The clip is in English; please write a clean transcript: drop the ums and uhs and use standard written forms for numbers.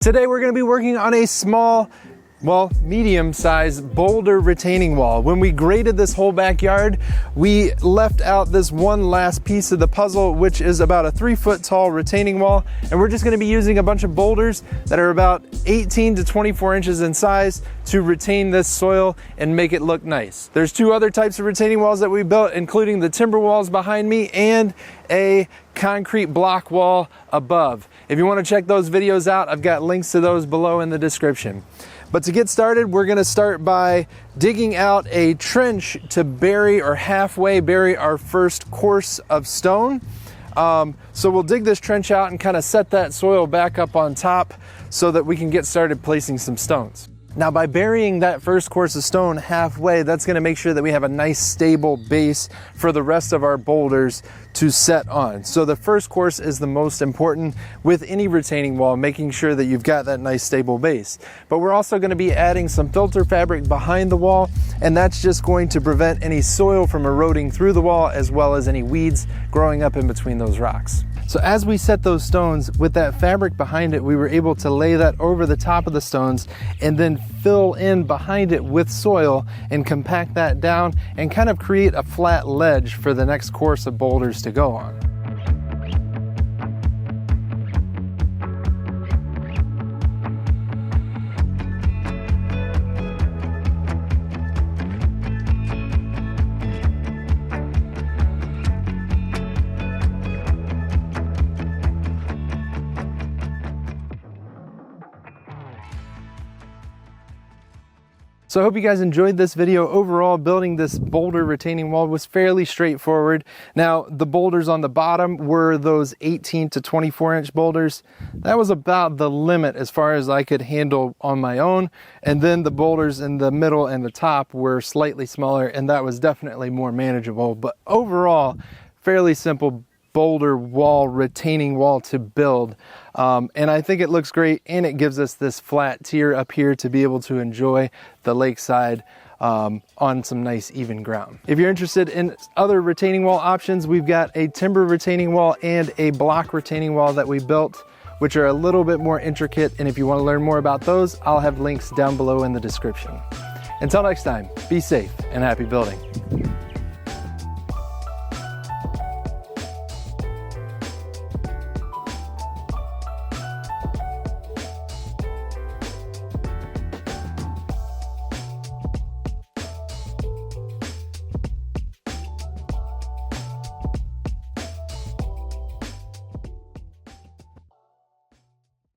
Today we're going to be working on a small, well, medium-sized boulder retaining wall. When we graded this whole backyard, we left out this one last piece of the puzzle, which is about a 3-foot tall retaining wall. And we're just going to be using a bunch of boulders that are about 18 to 24 inches in size to retain this soil and make it look nice. There's 2 other types of retaining walls that we built, including the timber walls behind me and a concrete block wall above. If you want to check those videos out, I've got links to those below in the description. But to get started, we're going to start by digging out a trench to bury or halfway bury our first course of stone. So we'll dig this trench out and kind of set that soil back up on top so that we can get started placing some stones. Now, by burying that first course of stone halfway, that's going to make sure that we have a nice stable base for the rest of our boulders to set on. So the first course is the most important with any retaining wall, making sure that you've got that nice stable base. But we're also going to be adding some filter fabric behind the wall, and that's just going to prevent any soil from eroding through the wall, as well as any weeds growing up in between those rocks. So as we set those stones, with that fabric behind it, we were able to lay that over the top of the stones and then fill in behind it with soil and compact that down and kind of create a flat ledge for the next course of boulders to go on. So I hope you guys enjoyed this video. Overall, building this boulder retaining wall was fairly straightforward. Now, the boulders on the bottom were those 18 to 24 inch boulders. That was about the limit as far as I could handle on my own. And then the boulders in the middle and the top were slightly smaller, and that was definitely more manageable. But overall, fairly simple boulder wall, retaining wall to build. And I think it looks great, and it gives us this flat tier up here to be able to enjoy the lakeside on some nice even ground. If you're interested in other retaining wall options, we've got a timber retaining wall and a block retaining wall that we built, which are a little bit more intricate. And if you want to learn more about those, I'll have links down below in the description. Until next time, be safe and happy building.